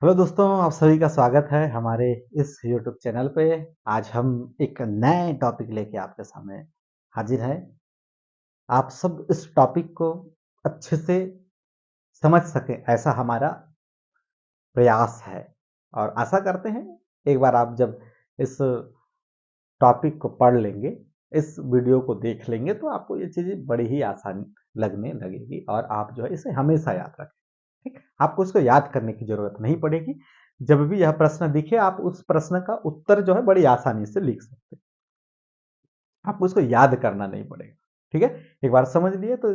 Hello दोस्तों, आप सभी का स्वागत है हमारे इस यूट्यूब चैनल पे। आज हम एक नए टॉपिक लेके आपके सामने हाजिर हैं। आप सब इस टॉपिक को अच्छे से समझ सकें, ऐसा हमारा प्रयास है और आशा करते हैं एक बार आप जब इस टॉपिक को पढ़ लेंगे, इस वीडियो को देख लेंगे तो आपको ये चीज़ें बड़ी ही आसान लगने लगेगी और आप जो है इसे हमेशा याद रखें। ठीक? आपको इसको याद करने की ज़रूरत नहीं पड़ेगी। जब भी यह प्रश्न दिखे आप उस प्रश्न का उत्तर जो है बड़ी आसानी से लिख सकते हैं। आपको इसको याद करना नहीं पड़ेगा। ठीक है? एक बार समझ लिए तो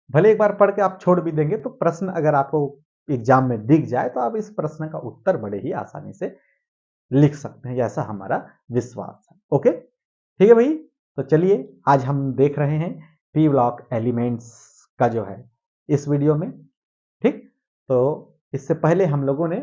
भले एक बार पढ़ के आप छोड़ भी देंगे तो प्रश्न अगर आपको एग्ज़ाम में दिख जाए तो आप इस प्रश्न का उत्तर बड़े ही आसानी से लिख सकते हैं, ऐसा हमारा विश्वास है। ओके? ठीक है भई? तो चलिए आज हम देख रहे हैं पी ब्लॉक एलिमेंट्स का जो है इस वीडियो में। ठीक? तो इससे पहले हम लोगों ने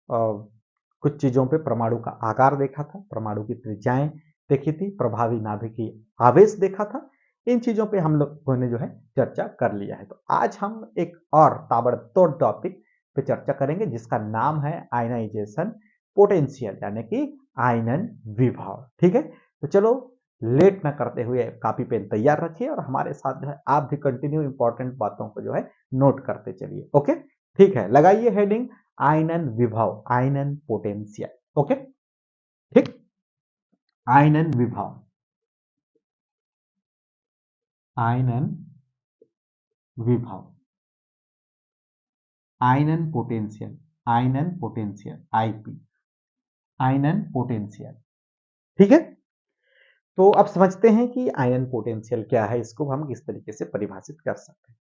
कुछ चीज़ों पे परमाणु का आकार देखा था, परमाणु की त्रिज्याएँ देखी थी, प्रभावी नाभिकीय आवेश देखा था। इन चीज़ों पे हम लोगों ने जो है चर्चा कर लिया है। तो आज हम एक और ताबड़तोड़ टॉपिक पे चर्चा करेंगे जिसका नाम है आयनाइजेशन पोटेंशियल यानी कि आयनन विभव। ठीक है? तो चलो लेट ना करते हुए कॉपी पेन तैयार रखिए और हमारे साथ जो है आप भी कंटिन्यू इंपॉर्टेंट बातों को जो है नोट करते चलिए। ओके? ठीक है, लगाइए हेडिंग आयनन विभव, आयनन पोटेंशियल। ओके? ठीक? आयनन विभव, आयनन विभव, आयनन पोटेंशियल, आयनन पोटेंशियल, आईपी, आयनन पोटेंशियल। ठीक है? तो अब समझते हैं कि आयनन पोटेंशियल क्या है, इसको हम किस तरीके से परिभाषित कर सकते हैं।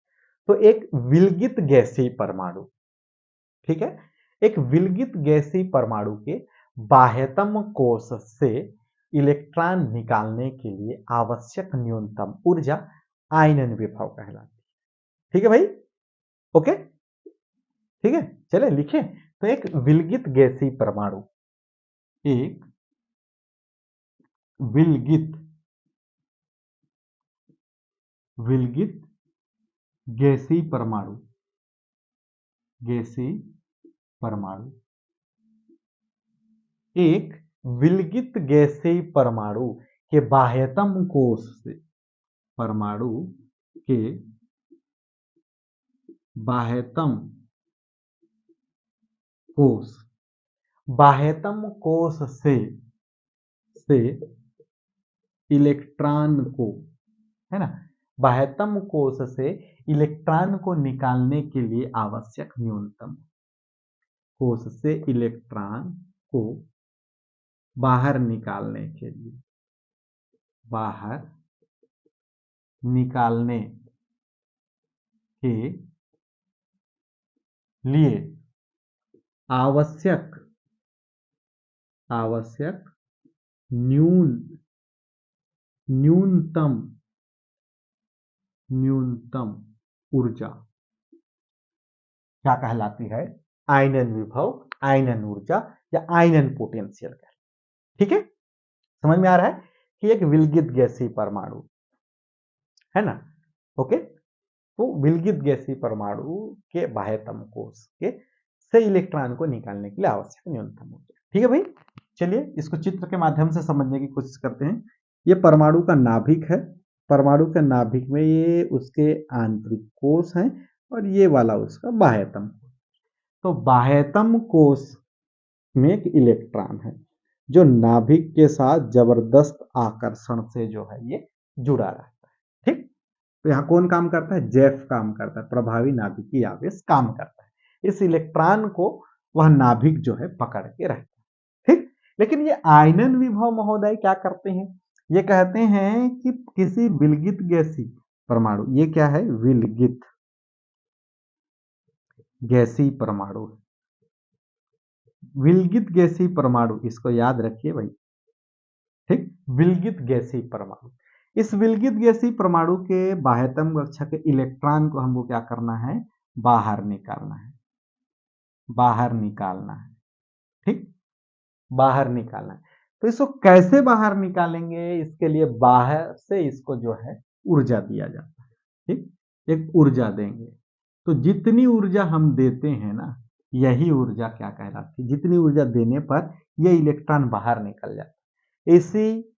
तो एक विलगित गैसीय परमाणु, ठीक है? एक विलगित गैसीय परमाणु के बाह्यतम कोश से इलेक्ट्रॉन निकालने के लिए आवश्यक न्यूनतम ऊर्जा आयनन विभव कहलाती है। ठीक है भाई? ओके? ठीक है? चले लिखें। तो एक विलगित गैसीय परमाणु, एक विलगित विलगित गैसीय परमाणु, गैसीय परमाणु, एक विलगित गैसीय परमाणु के बाह्यतम कोश से, परमाणु के बाह्यतम कोश, बाह्यतम कोश से इलेक्ट्रॉन को, है ना, बाह्यतम कोश से इलेक्ट्रॉन को निकालने के लिए आवश्यक न्यूनतम, कोश से इलेक्ट्रॉन को बाहर निकालने के लिए, बाहर निकालने के लिए आवश्यक, आवश्यक न्यूनतम, न्यूनतम ऊर्जा क्या कहलाती है? आयनन विभव, आयनन ऊर्जा या आयनन पोटेंशियल। ठीक है? समझ में आ रहा है कि एक विलगित गैसीय परमाणु है ना। ओके? तो विलगित गैसीय परमाणु के बाह्यतम कोश के से इलेक्ट्रॉन को निकालने के लिए आवश्यक न्यूनतम ऊर्जा। ठीक है भाई? चलिए इसको चित्र के माध्यम से समझने की कोशिश करते हैं। ये परमाणु का नाभिक है। परमाणु के नाभिक में ये उसके आंतरिक कोश हैं और ये वाला उसका बाह्यतम। तो बाह्यतम कोश में एक इलेक्ट्रॉन है जो नाभिक के साथ जबरदस्त आकर्षण से जो है ये जुड़ा रहता है। ठीक? तो यहाँ कौन काम करता है? जेफ काम करता है, प्रभावी नाभिकीय आवेश काम करता है। इस इलेक्ट्रॉन को वह नाभिक जो है पकड़ के रहता है। ठीक? लेकिन ये आयनन विभव महोदय क्या करते हैं? ये कहते हैं कि किसी विलगित गैसीय परमाणु, ये क्या है? विलगित गैसीय परमाणु, विलगित गैसीय परमाणु, इसको याद रखिए भाई। ठीक? विलगित गैसीय परमाणु, इस विलगित गैसीय परमाणु के बाह्यतम कक्षा के इलेक्ट्रॉन को हमको क्या करना है? बाहर निकालना है, बाहर निकालना है। ठीक? बाहर निकालना है। तो इसको कैसे बाहर निकालेंगे? इसके लिए बाहर से इसको जो है ऊर्जा दिया जाता है। ठीक? एक ऊर्जा देंगे। तो जितनी ऊर्जा हम देते हैं ना, यही ऊर्जा क्या कहलाती है, जितनी ऊर्जा देने पर ये इलेक्ट्रॉन बाहर निकल जाता है, इसी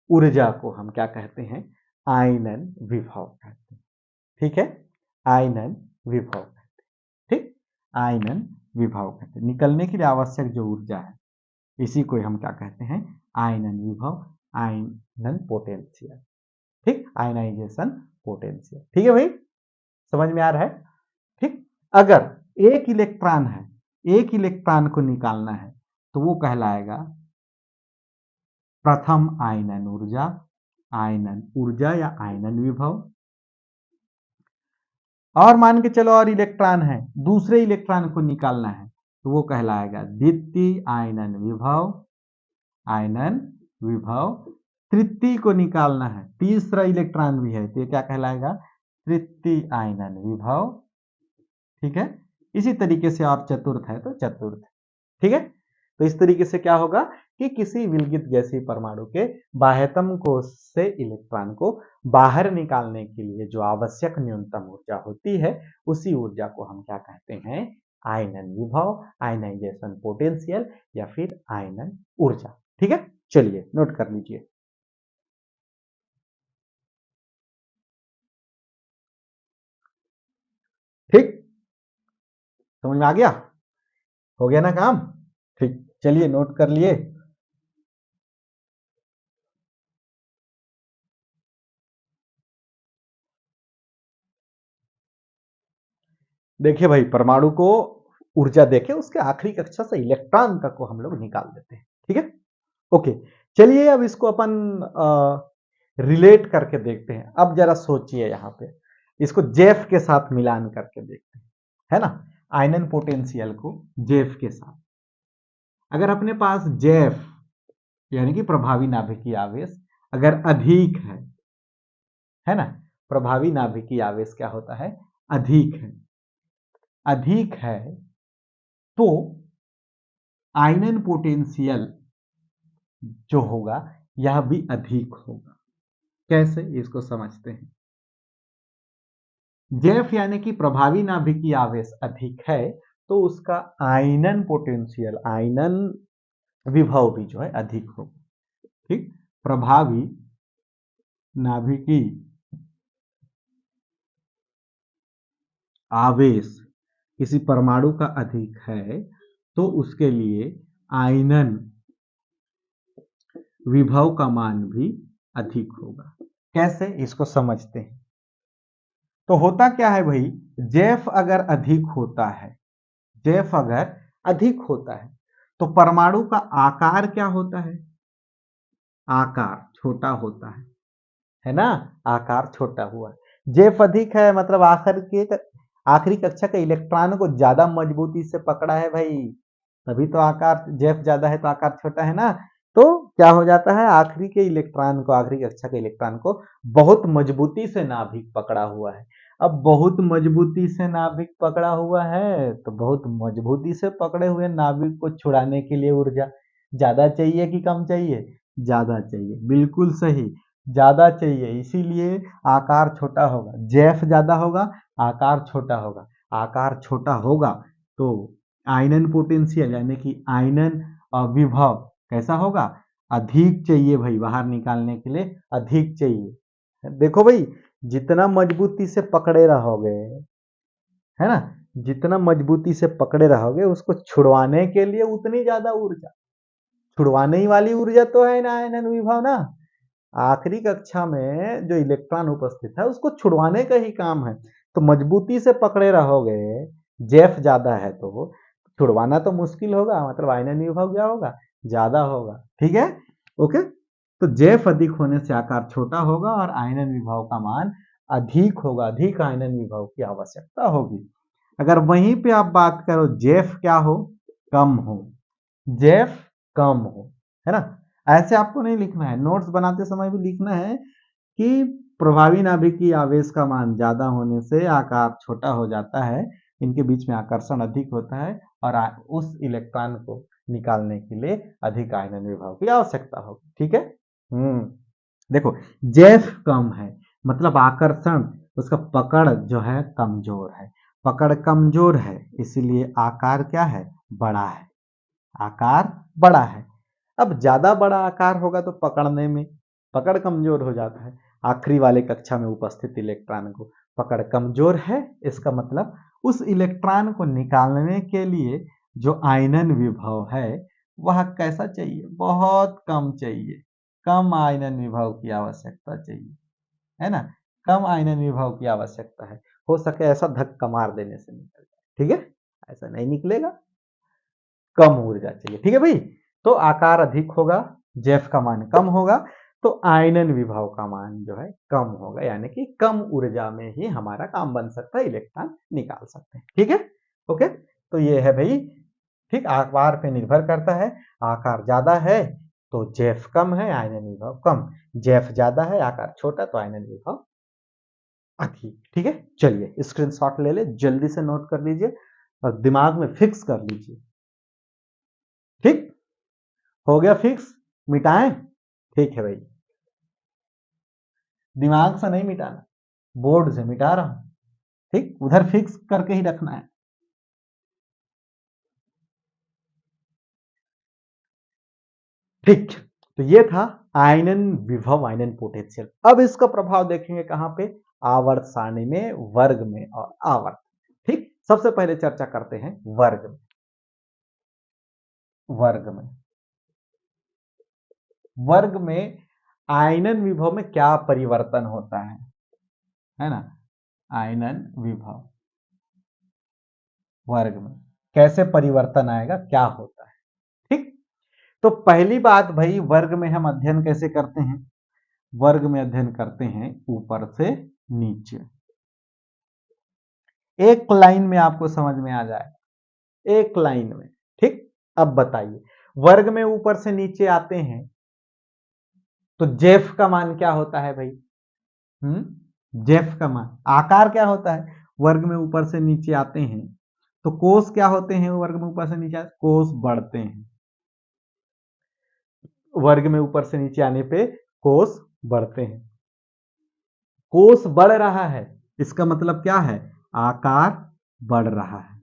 ऊर्जा को हम क्या कहते हैं, आयनन विभव कहते हैं। ठीक है, आयनन विभव कहते हैं। ठीक, आयनन विभव कहते हैं। निकलने के लिए आवश्यक जो ऊर्जा है इसी को हम क्या कहते हैं, आयनन विभव, आयनन पोटेंशियल। ठीक, आयनाइजेशन पोटेंशियल। ठीक है भाई, समझ में आ रहा है। ठीक, अगर एक इलेक्ट्रॉन है, एक इलेक्ट्रॉन को निकालना है तो वो कहलाएगा प्रथम आयनन ऊर्जा, आयनन ऊर्जा या आयनन विभव। और मान के चलो और इलेक्ट्रॉन है, दूसरे इलेक्ट्रॉन को निकालना है तो वो कहलाएगा द्वितीय आयनन विभव, आयनन विभव। तृतीय को निकालना है, तीसरा इलेक्ट्रॉन भी है तो ये क्या कहलाएगा, तृतीय आयनन विभव। ठीक है, इसी तरीके से और चतुर्थ है तो चतुर्थ। ठीक है, तो इस तरीके से क्या होगा कि किसी विलगित गैसीय परमाणु के बाह्यतम कोश से इलेक्ट्रॉन को बाहर निकालने के लिए जो आवश्यक न्यूनतम ऊर्जा होती है उसी ऊर्जा को हम क्या कहते हैं, आयनन विभव, आयनाइजेशन पोटेंशियल या फिर आयनन ऊर्जा। ठीक है, चलिए नोट कर लीजिए। ठीक, समझ में आ गया, हो गया ना काम। ठीक, चलिए नोट कर लिए। देखिए भाई, परमाणु को ऊर्जा देके उसके आखिरी कक्षा से इलेक्ट्रॉन तक को हम लोग निकाल देते हैं। ठीक है, ओके, चलिए अब इसको अपन रिलेट करके देखते हैं। अब जरा सोचिए, यहाँ पे इसको जेफ के साथ मिलान करके देखते हैं, है ना, आयनन पोटेंशियल को जेफ के साथ। अगर अपने पास जेफ यानी कि प्रभावी नाभिकीय आवेश अगर अधिक है ना, प्रभावी नाभिकीय आवेश क्या होता है, अधिक है, अधिक है तो आयनन पोटेंशियल जो होगा यह भी अधिक होगा। कैसे, इसको समझते हैं। जेफ यानी कि प्रभावी नाभिकीय आवेश अधिक है तो उसका आयनन पोटेंशियल, आयनन विभव भी जो है अधिक होगा। ठीक, प्रभावी नाभिकीय आवेश किसी परमाणु का अधिक है तो उसके लिए आयनन विभव का मान भी अधिक होगा। कैसे, इसको समझते हैं। तो होता क्या है भाई, जेफ अगर अधिक होता है, जेफ अगर अधिक होता है तो परमाणु का आकार क्या होता है, आकार छोटा होता है ना, आकार छोटा हुआ। जेफ अधिक है मतलब आखिरी कक्षा के इलेक्ट्रॉन को ज्यादा मजबूती से पकड़ा है भाई, तभी तो आकार, जेफ ज्यादा है तो आकार छोटा है ना। तो क्या हो जाता है, आखिरी के इलेक्ट्रॉन को, आखिरी कक्षा के इलेक्ट्रॉन को बहुत मजबूती से नाभिक पकड़ा हुआ है। अब बहुत मजबूती से नाभिक पकड़ा हुआ है तो बहुत मजबूती से पकड़े हुए नाभिक को छुड़ाने के लिए ऊर्जा ज्यादा चाहिए कि कम चाहिए, ज्यादा चाहिए। बिल्कुल सही, ज्यादा चाहिए, इसीलिए आकार छोटा होगा। जेफ ज्यादा होगा, आकार छोटा होगा। आकार छोटा होगा तो आयनन पोटेंशियल यानी कि आयनन विभव कैसा होगा, अधिक चाहिए भाई, बाहर निकालने के लिए अधिक चाहिए। देखो भाई, जितना मजबूती से पकड़े रहोगे, है ना, जितना मजबूती से पकड़े रहोगे उसको छुड़वाने के लिए उतनी ज्यादा ऊर्जा, छुड़वाने ही वाली ऊर्जा तो है ना आयनन विभव ना। आखिरी कक्षा में जो इलेक्ट्रॉन उपस्थित है उसको छुड़वाने का ही काम है। तो मजबूती से पकड़े रहोगे, जेफ ज्यादा है तो छुड़वाना तो मुश्किल होगा, मतलब आयनन विभव क्या होगा, ज्यादा होगा। ठीक है, ओके। तो जेफ अधिक होने से आकार छोटा होगा और आयनन विभव का मान अधिक होगा, अधिक आयनन विभव की आवश्यकता होगी। अगर वहीं पे आप बात करो जेफ क्या हो, कम हो, जेफ कम हो, है ना, ऐसे आपको नहीं लिखना है, नोट्स बनाते समय भी लिखना है कि प्रभावी नाभिकीय आवेश का मान ज्यादा होने से आकार छोटा हो जाता है, इनके बीच में आकर्षण अधिक होता है और उस इलेक्ट्रॉन को निकालने के लिए अधिक आयनन विभव की आवश्यकता होगी। ठीक है, देखो, जेफ कम है मतलब आकर्षण, उसका पकड़ जो है कमजोर है, पकड़ कमजोर है, इसीलिए आकार क्या है, बड़ा है, आकार बड़ा है। अब ज्यादा बड़ा आकार होगा तो पकड़ने में पकड़ कमजोर हो जाता है। आखिरी वाले कक्षा में उपस्थित इलेक्ट्रॉन को पकड़ कमजोर है, इसका मतलब उस इलेक्ट्रॉन को निकालने के लिए जो आयनन विभव है वह कैसा चाहिए, बहुत कम चाहिए, कम आयनन विभव की आवश्यकता चाहिए, है ना, कम आयनन विभव की आवश्यकता है। हो सके ऐसा धक्का मार देने से निकल जाए, ठीक है, ऐसा नहीं निकलेगा, कम ऊर्जा चाहिए, ठीक है भाई। तो आकार अधिक होगा, जेफ का मान कम होगा, तो आयनन विभव का मान जो है कम होगा, यानी कि कम ऊर्जा में ही हमारा काम बन सकता है, इलेक्ट्रॉन निकाल सकते हैं, ठीक है। ओके, तो ये है भाई, ठीक, आकार पे निर्भर करता है। आकार ज्यादा है तो जेफ कम है, आयनन विभव कम, जेफ ज्यादा है, आकार छोटा, तो आयनन विभव अधिक, ठीक है। चलिए स्क्रीनशॉट ले ले, जल्दी से नोट कर लीजिए और दिमाग में फिक्स कर लीजिए, ठीक, हो गया फिक्स, मिटाएं, ठीक है भाई, दिमाग से नहीं मिटाना, बोर्ड से मिटा रहा हूं, ठीक, उधर फिक्स करके ही रखना है। ठीक, तो ये था आयनन विभव, आयनन पोटेंशियल। अब इसका प्रभाव देखेंगे कहां पे, आवर्त सारणी में, वर्ग में और आवर्त, ठीक। सबसे पहले चर्चा करते हैं वर्ग में। वर्ग में वर्ग में आयनन विभव में क्या परिवर्तन होता है ना, आयनन विभव वर्ग में कैसे परिवर्तन आएगा, क्या होता है, ठीक। तो पहली बात भाई, वर्ग में हम अध्ययन कैसे करते हैं, वर्ग में अध्ययन करते हैं ऊपर से नीचे, एक लाइन में आपको समझ में आ जाए, एक लाइन में, ठीक। अब बताइए, वर्ग में ऊपर से नीचे आते हैं तो जेफ का मान क्या होता है भाई, जेफ का मान, आकार क्या होता है, वर्ग में ऊपर से नीचे आते हैं तो कोस क्या होते हैं, वर्ग में ऊपर से नीचे कोस बढ़ते हैं, वर्ग में ऊपर से नीचे आने पे कोस बढ़ते हैं, कोस बढ़ रहा है, इसका मतलब क्या है, आकार बढ़ रहा है,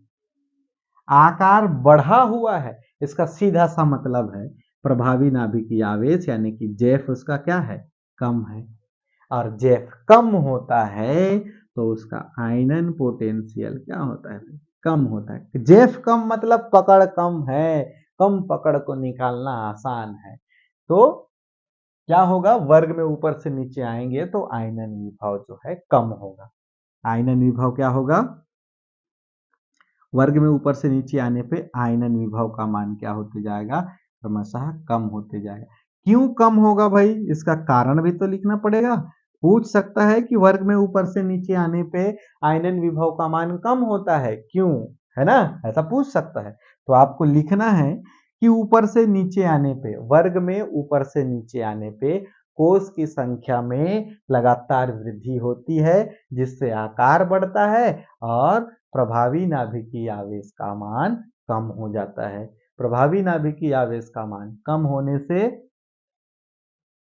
आकार बढ़ा हुआ है, इसका सीधा सा मतलब है प्रभावी नाभिकीय आवेश यानी कि जेफ उसका क्या है, कम है, और जेफ कम होता है तो उसका आयनन पोटेंशियल क्या होता है, कम होता है। जेफ कम मतलब पकड़ कम है, कम पकड़ को निकालना आसान है, तो क्या होगा, वर्ग में ऊपर से नीचे आएंगे तो आयनन विभव जो है कम होगा, आयनन विभव क्या होगा, वर्ग में ऊपर से नीचे आने पे आयनन विभव का मान क्या होते जाएगा, क्रमशः कम होते जाएगा। क्यों कम होगा भाई, इसका कारण भी तो लिखना पड़ेगा, पूछ सकता है कि वर्ग में ऊपर से नीचे आने पे आयनन विभव का मान कम होता है क्यों, है ना, ऐसा पूछ सकता है। तो आपको लिखना है कि ऊपर से नीचे आने पे, वर्ग में ऊपर से नीचे आने पे कोष की संख्या में लगातार वृद्धि होती है, जिससे आकार बढ़ता है और प्रभावी नाभिकीय आवेश का मान कम हो जाता है। प्रभावी नाभिकीय आवेश का मान कम होने से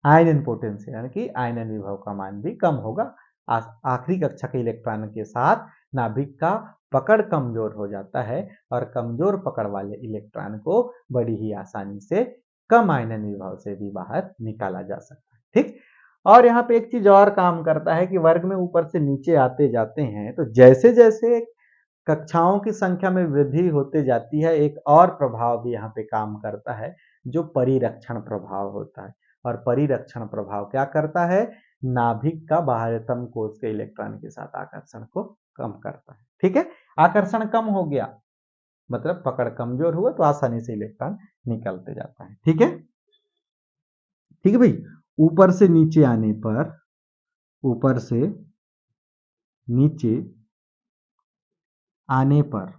आयनन पोटेंशियल यानी कि आयनन विभव का मान भी कम होगा। आखिरी कक्षा के इलेक्ट्रॉन के साथ नाभिक का पकड़ कमजोर हो जाता है और कमजोर पकड़ वाले इलेक्ट्रॉन को बड़ी ही आसानी से कम आयनन विभव से भी बाहर निकाला जा सकता है, ठीक। और यहाँ पे एक चीज और काम करता है कि वर्ग में ऊपर से नीचे आते जाते हैं तो जैसे जैसे कक्षाओं की संख्या में वृद्धि होते जाती है, एक और प्रभाव भी यहाँ पे काम करता है जो परिरक्षण प्रभाव होता है, और परिरक्षण प्रभाव क्या करता है, नाभिक का बाह्यतम कोष के इलेक्ट्रॉन के साथ आकर्षण को कम करता है, ठीक है। आकर्षण कम हो गया मतलब पकड़ कमजोर हुआ तो आसानी से इलेक्ट्रॉन निकलते जाता है, ठीक है, ठीक है भाई। ऊपर से नीचे आने पर, ऊपर से नीचे आने पर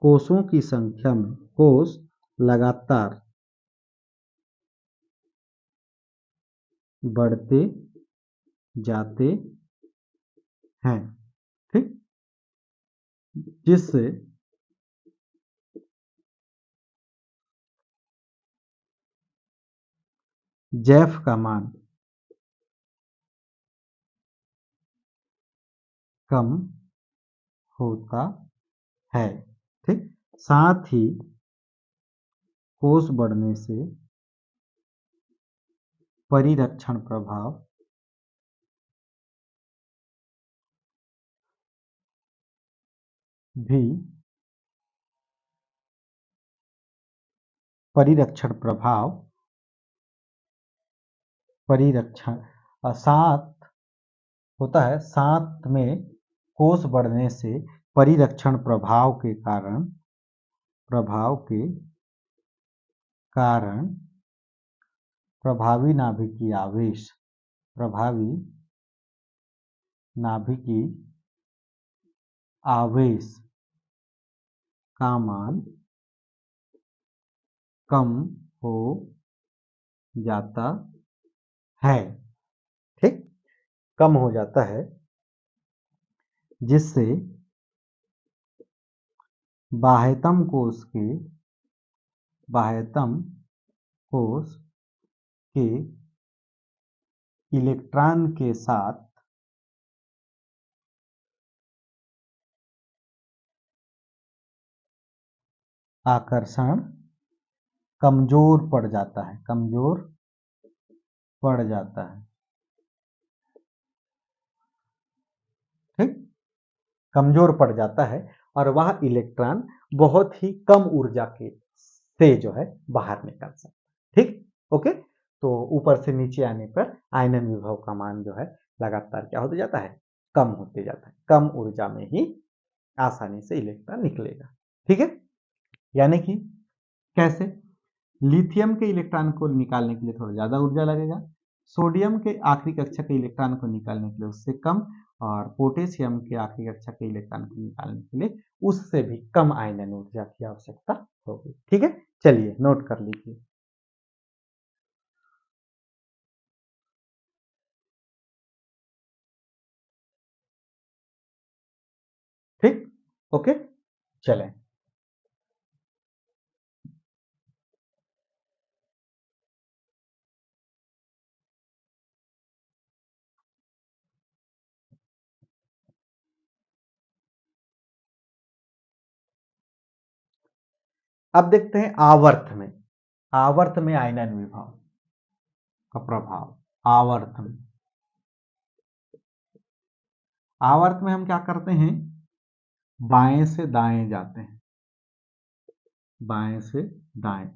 कोषों की संख्या में, कोष लगातार बढ़ते जाते हैं, ठीक, जिससे जेफ का मान कम होता है। ठीक, साथ ही कोष बढ़ने से परिरक्षण प्रभाव भी परिरक्षण प्रभाव परिरक्षण साथ होता है, साथ में कोष बढ़ने से परिरक्षण प्रभाव के कारण प्रभावी नाभिकीय आवेश प्रभावी नाभिकीय आवेश का मान कम हो जाता है। ठीक, कम हो जाता है, जिससे बाह्यतम कोष के इलेक्ट्रॉन के साथ आकर्षण कमजोर पड़ जाता है, ठीक, कमजोर पड़ जाता है और वह इलेक्ट्रॉन बहुत ही कम ऊर्जा के से जो है बाहर निकल सकता है। ठीक, ओके। तो ऊपर से नीचे आने पर आयनन विभव का मान जो है लगातार क्या होते जाता है, कम होते जाता है। कम ऊर्जा में ही आसानी से इलेक्ट्रॉन निकलेगा। ठीक है, यानी कि कैसे, लिथियम के इलेक्ट्रॉन को निकालने के लिए थोड़ा ज्यादा ऊर्जा लगेगा, सोडियम के आखिरी कक्षा के इलेक्ट्रॉन को निकालने के लिए उससे कम, और पोटेशियम के आखिरी कक्षा के इलेक्ट्रॉन को निकालने के लिए उससे भी कम आयनन ऊर्जा की आवश्यकता होगी। ठीक है, चलिए नोट कर लीजिए। ठीक, ओके, चलें। अब देखते हैं आवर्त में आयनन विभव का प्रभाव। आवर्त में हम क्या करते हैं, बाएं से दाएं जाते हैं, बाएं से दाएं,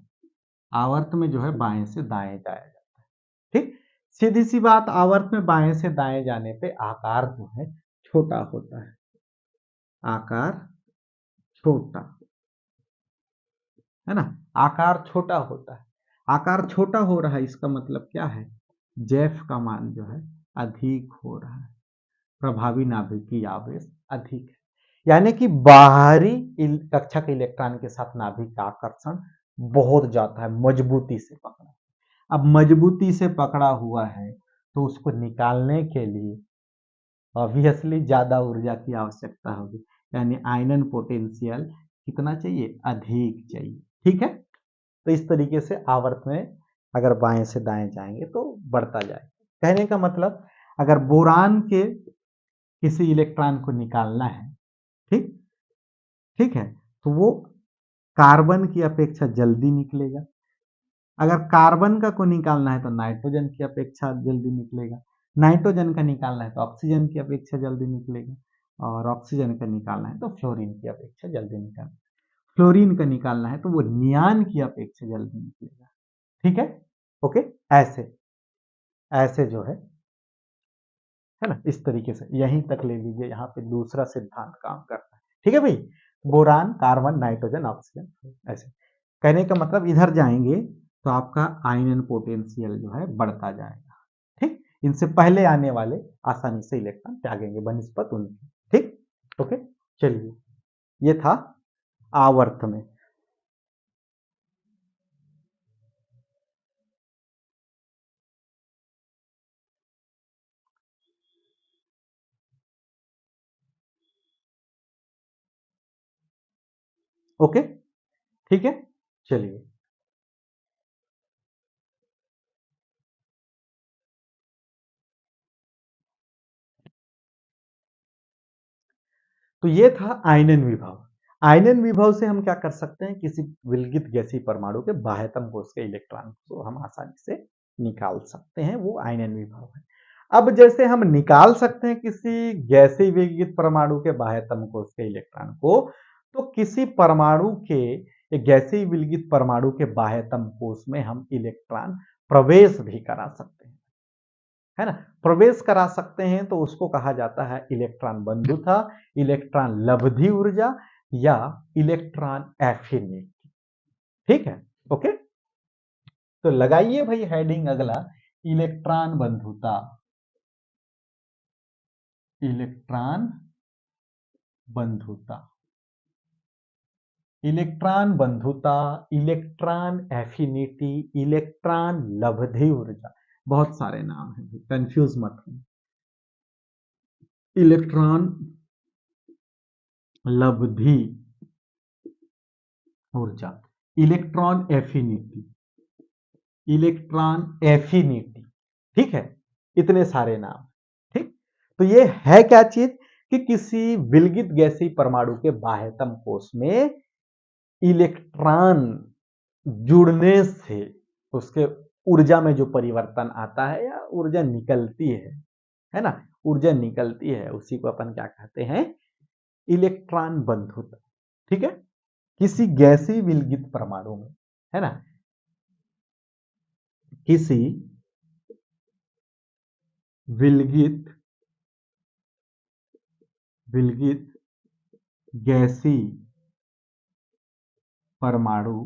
आवर्त में जो है बाएं से दाएं जाया जाता है। ठीक, सीधी सी बात, आवर्त में बाएं से दाएं जाने पे आकार जो है छोटा होता है, आकार छोटा, है ना, आकार छोटा होता है। आकार छोटा हो रहा है, इसका मतलब क्या है, जेफ का मान जो है अधिक हो रहा है, प्रभावी नाभिकीय आवेश अधिक है। यानी कि बाहरी कक्षा के इलेक्ट्रॉन के साथ नाभिक का आकर्षण बहुत ज्यादा है, मजबूती से पकड़ा। अब मजबूती से पकड़ा हुआ है तो उसको निकालने के लिए ऑब्वियसली ज्यादा ऊर्जा की आवश्यकता होगी, यानी आयनन पोटेंशियल कितना चाहिए, अधिक चाहिए। ठीक है, तो इस तरीके से आवर्त में अगर बाएं से दाएं जाएंगे तो बढ़ता जाएगा। कहने का मतलब, अगर बोरान के किसी इलेक्ट्रॉन को निकालना है, ठीक ठीक है, तो वो कार्बन की अपेक्षा जल्दी निकलेगा। अगर कार्बन का को निकालना है तो नाइट्रोजन की अपेक्षा जल्दी निकलेगा, नाइट्रोजन का निकालना है तो ऑक्सीजन की अपेक्षा जल्दी निकलेगा, और ऑक्सीजन का निकालना है तो फ्लोरीन की अपेक्षा जल्दी निकलेगा, फ्लोरीन का निकालना है तो वो नियान की अपेक्षा जल्दी निकलेगा। ठीक है, ओके, ऐसे ऐसे जो है ना, इस तरीके से यहीं तक ले लीजिए, यहाँ पे दूसरा सिद्धांत काम करता है। ठीक है भाई, बोरान, कार्बन, नाइट्रोजन, ऑक्सीजन, ऐसे कहने का मतलब इधर जाएंगे तो आपका आयनन पोटेंशियल जो है बढ़ता जाएगा। ठीक, इनसे पहले आने वाले आसानी से इलेक्ट्रॉन त्यागेंगे बनिस्पत उनके। ठीक, ओके, चलिए, ये था आवर्त में। ओके, ठीक है, चलिए। तो ये था आयनन विभव। आयनन विभव से हम क्या कर सकते हैं, किसी विलगित गैसीय परमाणु के बाह्यतम कोश के इलेक्ट्रॉन को हम आसानी से निकाल सकते हैं, वो आयनन विभव है। अब जैसे हम निकाल सकते हैं किसी गैसीय विलगित परमाणु के बाह्यतम कोश के इलेक्ट्रॉन को, तो किसी परमाणु के, एक गैसीय विलगित परमाणु के बाह्यतम कोश में हम इलेक्ट्रॉन प्रवेश भी करा सकते हैं, है ना। प्रवेश करा सकते हैं तो उसको कहा जाता है इलेक्ट्रॉन बंधुता, इलेक्ट्रॉन लब्धि ऊर्जा या इलेक्ट्रॉन एफिनिटी। ठीक है, ओके। तो लगाइए भाई हेडिंग अगला, इलेक्ट्रॉन बंधुता। इलेक्ट्रॉन बंधुता, इलेक्ट्रॉन बंधुता, इलेक्ट्रॉन एफिनिटी, इलेक्ट्रॉन लब्धि ऊर्जा, बहुत सारे नाम हैं, कंफ्यूज मत हो। इलेक्ट्रॉन लब्धि ऊर्जा, इलेक्ट्रॉन एफिनिटी, इलेक्ट्रॉन एफिनिटी, ठीक है, इतने सारे नाम। ठीक, तो ये है क्या चीज कि किसी विलगित गैसीय परमाणु के बाह्यतम कोश में इलेक्ट्रॉन जुड़ने से उसके ऊर्जा में जो परिवर्तन आता है या ऊर्जा निकलती है ना, ऊर्जा निकलती है, उसी को अपन क्या कहते हैं, इलेक्ट्रॉन बंधुता। ठीक है, किसी गैसीय विलगित परमाणु में, है ना, किसी विलगित विलगित गैसीय परमाणु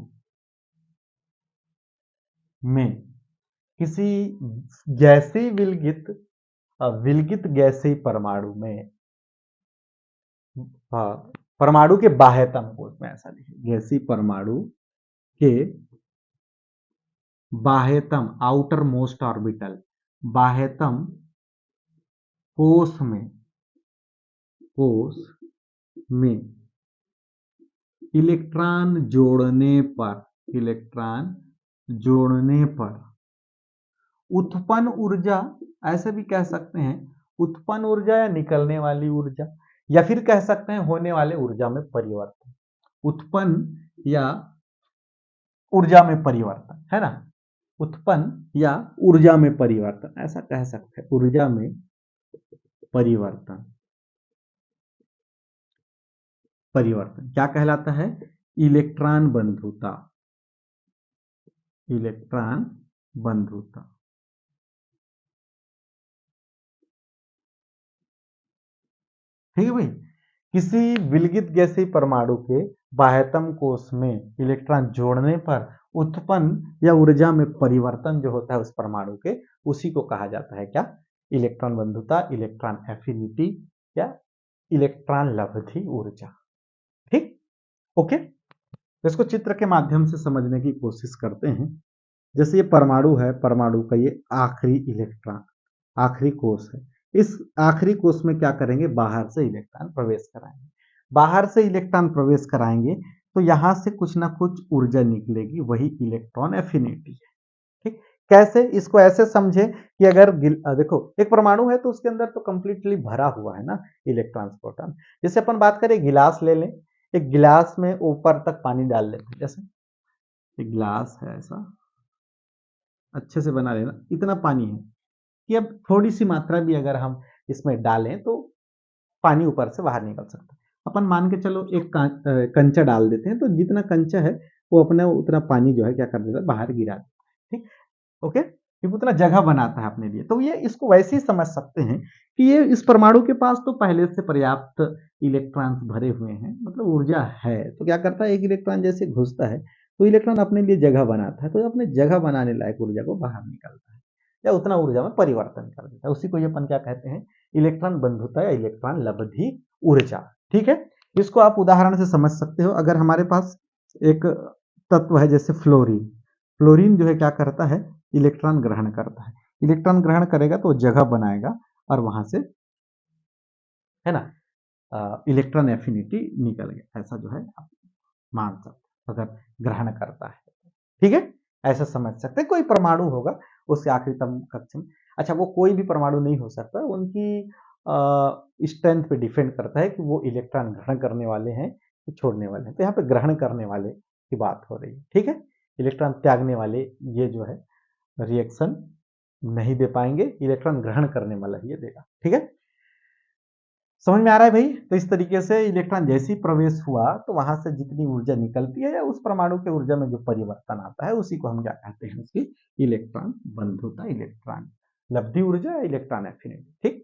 में, किसी गैसीय विलगित विलगित गैसीय परमाणु में, परमाणु के बाह्यतम कोश में, ऐसा लिखिए, गैसीय परमाणु के बाह्यतम, आउटर मोस्ट ऑर्बिटल, बाह्यतम कोश में, कोश में इलेक्ट्रॉन जोड़ने पर, इलेक्ट्रॉन जोड़ने पर उत्पन्न ऊर्जा, ऐसे भी कह सकते हैं, उत्पन्न ऊर्जा या निकलने वाली ऊर्जा, या फिर कह सकते हैं होने वाले ऊर्जा में परिवर्तन, उत्पन्न या ऊर्जा में परिवर्तन, है ना, उत्पन्न या ऊर्जा में परिवर्तन, ऐसा कह सकते हैं, ऊर्जा में परिवर्तन। परिवर्तन क्या कहलाता है, इलेक्ट्रॉन बंधुता, इलेक्ट्रॉन बंधुता। ठीक है भाई, किसी विलगित गैसीय परमाणु के बाह्यतम कोश में इलेक्ट्रॉन जोड़ने पर उत्पन्न या ऊर्जा में परिवर्तन जो होता है उस परमाणु के, उसी को कहा जाता है क्या, इलेक्ट्रॉन बंधुता, इलेक्ट्रॉन एफिनिटी या इलेक्ट्रॉन लब्धि ऊर्जा। ठीक, ओके। तो इसको चित्र के माध्यम से समझने की कोशिश करते हैं। जैसे ये परमाणु है, परमाणु का ये आखिरी इलेक्ट्रॉन, आखिरी कोश है, इस आखिरी कोश में क्या करेंगे, बाहर से इलेक्ट्रॉन प्रवेश कराएंगे, बाहर से इलेक्ट्रॉन प्रवेश कराएंगे तो यहां से कुछ ना कुछ ऊर्जा निकलेगी, वही इलेक्ट्रॉन एफिनिटी है। ठीक, कैसे, इसको ऐसे समझे कि अगर देखो एक परमाणु है तो उसके अंदर तो कंप्लीटली भरा हुआ है ना इलेक्ट्रॉन प्रोटॉन। जैसे अपन बात करें, गिलास ले लें, एक गिलास में ऊपर तक पानी डाल लेते हैं, जैसे एक गिलास है ऐसा, अच्छे से बना लेना, इतना पानी है कि अब थोड़ी सी मात्रा भी अगर हम इसमें डालें तो पानी ऊपर से बाहर निकल सकता है। अपन मान के चलो एक कंचा डाल देते हैं, तो जितना कंचा है वो अपना उतना पानी जो है क्या कर देता है, बाहर गिरा देता है। ठीक, ओके, ये उतना जगह बनाता है अपने लिए। तो ये इसको वैसे ही समझ सकते हैं कि ये इस परमाणु के पास तो पहले से पर्याप्त इलेक्ट्रॉन्स भरे हुए हैं, मतलब ऊर्जा है, तो क्या करता है, एक इलेक्ट्रॉन जैसे घुसता है तो इलेक्ट्रॉन अपने लिए जगह बनाता है, तो अपने जगह बनाने लायक ऊर्जा को बाहर निकालता है या उतना ऊर्जा में परिवर्तन कर देता है, उसी को ये अपन क्या कहते हैं, इलेक्ट्रॉन बंधुता या इलेक्ट्रॉन लब्धि ऊर्जा। ठीक है, इसको आप उदाहरण से समझ सकते हो। अगर हमारे पास एक तत्व है जैसे फ्लोरीन, फ्लोरीन जो है क्या करता है, इलेक्ट्रॉन ग्रहण करता है, इलेक्ट्रॉन ग्रहण करेगा तो जगह बनाएगा और वहां से, है ना, इलेक्ट्रॉन एफिनिटी निकल गया, ऐसा जो है आप मान सकते अगर ग्रहण करता है। ठीक है, ऐसा समझ सकते हैं। कोई परमाणु होगा उसके आखिरी तम कक्ष में, अच्छा वो कोई भी परमाणु नहीं हो सकता, उनकी स्ट्रेंथ पे डिपेंड करता है कि वो इलेक्ट्रॉन ग्रहण करने वाले हैं कि छोड़ने वाले हैं। तो यहाँ पे ग्रहण करने वाले की बात हो रही है, ठीक है। इलेक्ट्रॉन त्यागने वाले ये जो है रिएक्शन नहीं दे पाएंगे, इलेक्ट्रॉन ग्रहण करने वाला ही ये देगा, ठीक है। समझ में आ रहा है भाई? तो इस तरीके से इलेक्ट्रॉन जैसे ही प्रवेश हुआ तो वहां से जितनी ऊर्जा निकलती है या उस परमाणु की ऊर्जा में जो परिवर्तन आता है उसी को हम क्या कहते हैं, उसकी इलेक्ट्रॉन बंधुता, इलेक्ट्रॉन लब्धि ऊर्जा, इलेक्ट्रॉन एफिनिटी, ठीक।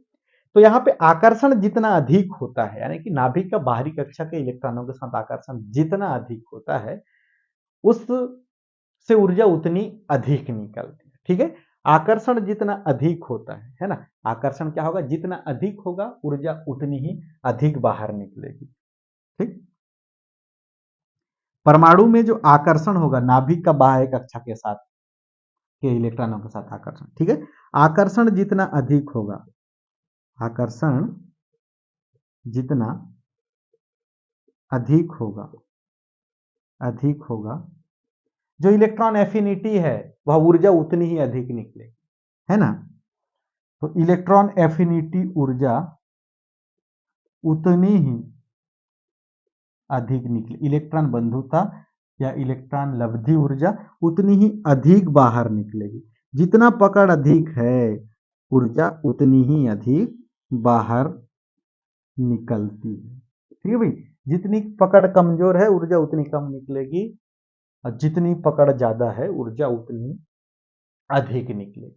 तो यहाँ पे आकर्षण जितना अधिक होता है, यानी कि नाभिक का बाहरी कक्षा के इलेक्ट्रॉनों के साथ आकर्षण जितना अधिक होता है उस से ऊर्जा उतनी अधिक निकलती है, ठीक है। आकर्षण जितना अधिक होता है ना, आकर्षण क्या होगा, जितना अधिक होगा ऊर्जा उतनी ही अधिक बाहर निकलेगी, ठीक। परमाणु में जो आकर्षण होगा नाभिक का बाह्य कक्षा के साथ के इलेक्ट्रॉनों के साथ आकर्षण, ठीक है। आकर्षण जितना अधिक होगा, आकर्षण जितना अधिक होगा, अधिक होगा, जो इलेक्ट्रॉन एफिनिटी है वह ऊर्जा उतनी ही अधिक निकलेगी, है ना। तो इलेक्ट्रॉन एफिनिटी ऊर्जा उतनी ही अधिक निकले, इलेक्ट्रॉन बंधुता या इलेक्ट्रॉन लब्धि ऊर्जा उतनी ही अधिक बाहर निकलेगी। जितना पकड़ अधिक है ऊर्जा उतनी ही अधिक बाहर निकलती है, ठीक है भाई। जितनी पकड़ कमजोर है ऊर्जा उतनी कम निकलेगी और जितनी पकड़ ज्यादा है ऊर्जा उतनी अधिक निकलेगी।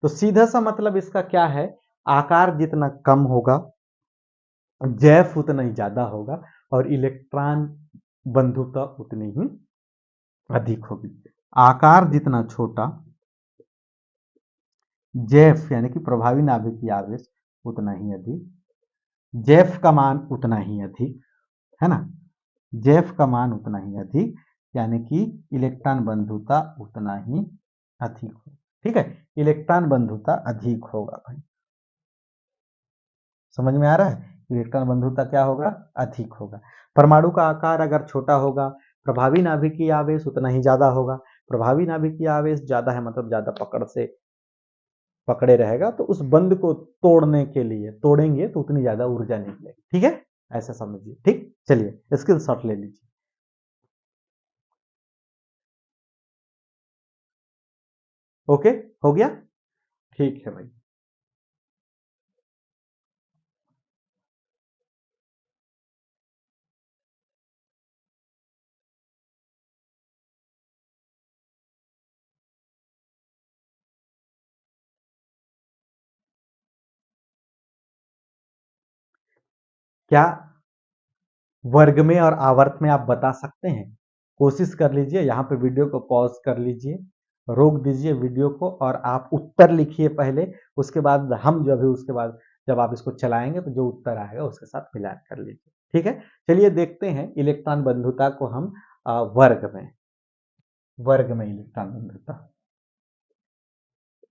तो सीधा सा मतलब इसका क्या है, आकार जितना कम होगा जैफ उतना ही ज्यादा होगा और इलेक्ट्रॉन बंधुता उतनी ही अधिक होगी। आकार जितना छोटा जैफ यानी कि प्रभावी नाभिकीय आवेश उतना ही अधिक, जैफ का मान उतना ही अधिक, है ना। जैफ का मान उतना ही अधिक यानी कि इलेक्ट्रॉन बंधुता उतना ही अधिक होगा, ठीक है। इलेक्ट्रॉन बंधुता अधिक होगा भाई, समझ में आ रहा है। इलेक्ट्रॉन बंधुता क्या होगा, अधिक होगा। परमाणु का आकार अगर छोटा होगा प्रभावी नाभिकीय आवेश उतना ही ज्यादा होगा। प्रभावी नाभिकीय आवेश ज्यादा है मतलब ज्यादा पकड़ से पकड़े रहेगा, तो उस बंध को तोड़ने के लिए तोड़ेंगे तो उतनी ज्यादा ऊर्जा निकलेगी, ठीक है। ऐसा समझिए, ठीक। चलिए स्क्रीन शॉट ले लीजिए। ओके, हो गया, ठीक है भाई। क्या वर्ग में और आवर्त में आप बता सकते हैं? कोशिश कर लीजिए, यहाँ पे वीडियो को पॉज कर लीजिए, रोक दीजिए वीडियो को और आप उत्तर लिखिए पहले, उसके बाद हम जो भी उसके बाद जब आप इसको चलाएंगे तो जो उत्तर आएगा उसके साथ मिला कर लीजिए, ठीक है। चलिए देखते हैं इलेक्ट्रॉन बंधुता को हम वर्ग में इलेक्ट्रॉन बंधुता,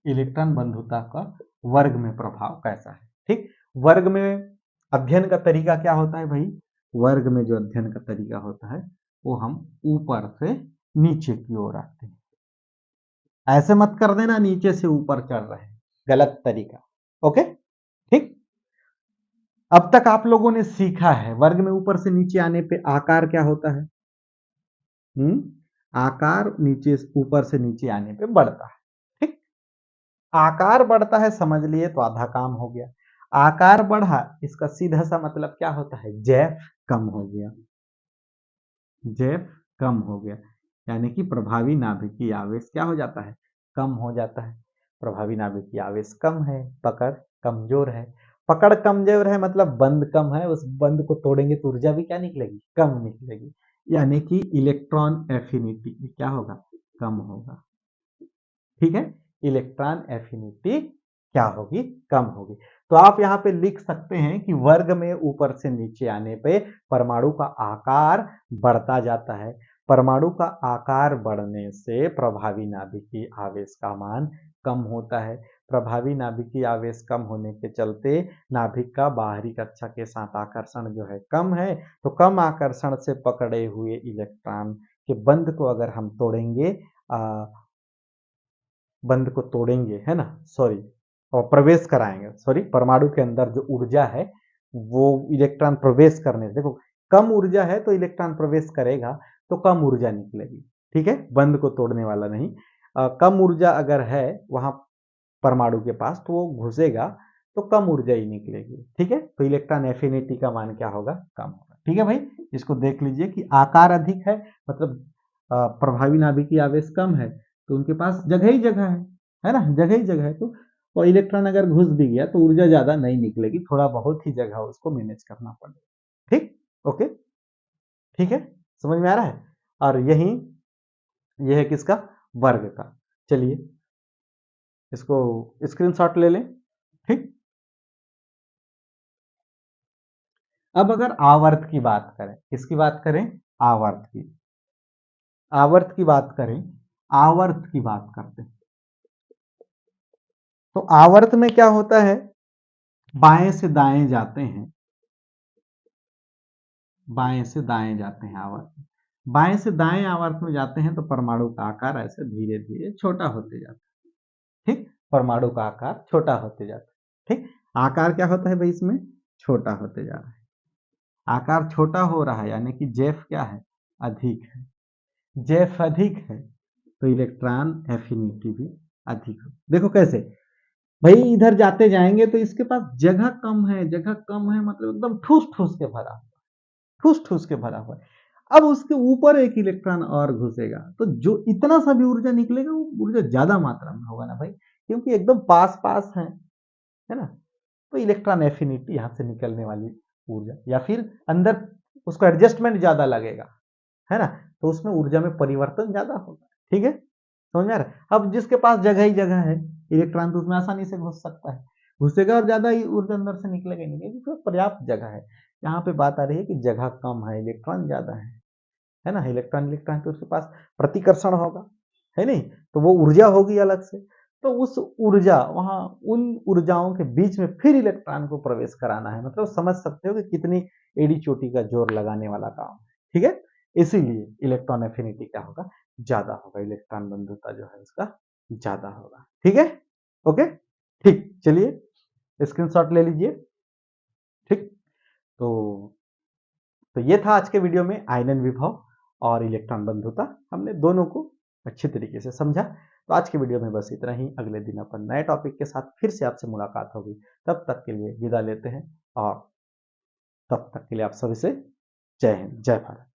इलेक्ट्रॉन बंधुता का वर्ग में प्रभाव कैसा है, ठीक। वर्ग में अध्ययन का तरीका क्या होता है भाई, वर्ग में जो अध्ययन का तरीका होता है वो हम ऊपर से नीचे की ओर आते हैं। ऐसे मत कर देना नीचे से ऊपर चढ़ रहे हैं, गलत तरीका, ओके, ठीक। अब तक आप लोगों ने सीखा है वर्ग में ऊपर से नीचे आने पे आकार क्या होता है। आकार नीचे ऊपर से नीचे आने पे बढ़ता है, ठीक। आकार बढ़ता है समझ लिए तो आधा काम हो गया। आकार बढ़ा इसका सीधा सा मतलब क्या होता है, जैफ कम हो गया, जैफ कम हो गया, यानी कि प्रभावी नाभिकीय आवेश क्या हो जाता है, कम हो जाता है। प्रभावी नाभिकीय आवेश कम है, पकड़ कमजोर है। पकड़ कमजोर है मतलब बंद कम है, उस बंद को तोड़ेंगे तो ऊर्जा भी क्या निकलेगी, कम निकलेगी, यानी कि इलेक्ट्रॉन एफिनिटी क्या होगा, कम होगा, ठीक है। इलेक्ट्रॉन एफिनिटी क्या होगी, कम होगी। तो आप यहाँ पे लिख सकते हैं कि वर्ग में ऊपर से नीचे आने पे परमाणु का आकार बढ़ता जाता है। परमाणु का आकार बढ़ने से प्रभावी नाभिकीय आवेश का मान कम होता है। प्रभावी नाभिकीय आवेश कम होने के चलते नाभिक का बाहरी कक्षा के साथ आकर्षण जो है कम है, तो कम आकर्षण से पकड़े हुए इलेक्ट्रॉन के बंध को अगर हम तोड़ेंगे, बंध को तोड़ेंगे, है ना, सॉरी, और प्रवेश कराएंगे, सॉरी, परमाणु के अंदर जो ऊर्जा है वो इलेक्ट्रॉन प्रवेश करने से, देखो कम ऊर्जा है तो इलेक्ट्रॉन प्रवेश करेगा तो कम ऊर्जा निकलेगी, ठीक है, बंद को तोड़ने वाला नहीं। कम ऊर्जा अगर है वहां परमाणु के पास तो वो घुसेगा तो कम ऊर्जा ही निकलेगी, ठीक है। तो इलेक्ट्रॉन एफिनिटी का मान क्या होगा, कम होगा, ठीक है भाई। इसको देख लीजिए कि आकार अधिक है, मतलब प्रभावी नाभिकीय आवेश कम है, तो उनके पास जगह ही जगह है ना, जगह ही जगह है, तो और इलेक्ट्रॉन अगर घुस भी गया तो ऊर्जा ज्यादा नहीं निकलेगी, थोड़ा बहुत ही जगह उसको मैनेज करना पड़ेगा, ठीक, ओके, ठीक है, समझ में आ रहा है। और यही यह है किसका, वर्ग का। चलिए इसको स्क्रीनशॉट ले लें, ठीक। अब अगर आवर्त की बात करें, किसकी बात करें, आवर्त की, आवर्त की बात करें, आवर्त की बात करते हैं, तो आवर्त में क्या होता है, बाएं से दाएं जाते हैं, बाएं से दाएं जाते हैं आवर्त में, बाएं से दाएं आवर्त में जाते हैं तो परमाणु का आकार ऐसे धीरे धीरे छोटा होते जाता है, ठीक, परमाणु का आकार छोटा होते जाता है, ठीक। आकार क्या होता है भाई इसमें, छोटा होते जा रहा है, आकार छोटा हो रहा है, यानी कि जेफ क्या है, अधिक है, जेफ अधिक है तो इलेक्ट्रॉन एफिनिटी भी अधिक हो। देखो कैसे भाई, इधर जाते जाएंगे तो इसके पास जगह कम है, जगह कम है मतलब एकदम ठूस ठूस के भरा हुआ, ठूस ठूस के भरा हुआ है। अब उसके ऊपर एक इलेक्ट्रॉन और घुसेगा तो जो इतना सा भी ऊर्जा निकलेगा वो ऊर्जा ज्यादा मात्रा में होगा ना भाई, क्योंकि एकदम पास पास है ना। तो इलेक्ट्रॉन एफिनिटी यहाँ से निकलने वाली ऊर्जा, या फिर अंदर उसको एडजस्टमेंट ज्यादा लगेगा, है ना, तो उसमें ऊर्जा में परिवर्तन ज्यादा होगा, ठीक है, समझ में आ रहा है। अब जिसके पास जगह ही जगह है, इलेक्ट्रॉन तो उसमें आसानी से घुस सकता है, घुसेगा और ज्यादा ही ऊर्जा अंदर से निकलेगा नहीं, क्योंकि पर्याप्त जगह है। यहाँ पे बात आ रही है कि जगह कम है, इलेक्ट्रॉन ज्यादा है ना, इलेक्ट्रॉन इलेक्ट्रॉन तो उसके पास प्रतिकर्षण होगा, है नहीं, तो वो ऊर्जा होगी अलग से, तो उस ऊर्जा वहां उन ऊर्जाओं के बीच में फिर इलेक्ट्रॉन को प्रवेश कराना है, मतलब समझ सकते हो कि कितनी एड़ी चोटी का जोर लगाने वाला काम है, ठीक है। इसीलिए इलेक्ट्रॉन एफिनिटी क्या होगा, ज्यादा होगा, इलेक्ट्रॉन बंधुता जो है उसका ज्यादा होगा, ठीक है, ओके, ठीक, चलिए स्क्रीनशॉट ले लीजिए, ठीक। तो ये था आज के वीडियो में आयनन विभव और इलेक्ट्रॉन बंधुता, हमने दोनों को अच्छी तरीके से समझा। तो आज के वीडियो में बस इतना ही, अगले दिन अपन नए टॉपिक के साथ फिर से आपसे मुलाकात होगी, तब तक के लिए विदा लेते हैं, और तब तक के लिए आप सभी से जय हिंद, जय भारत।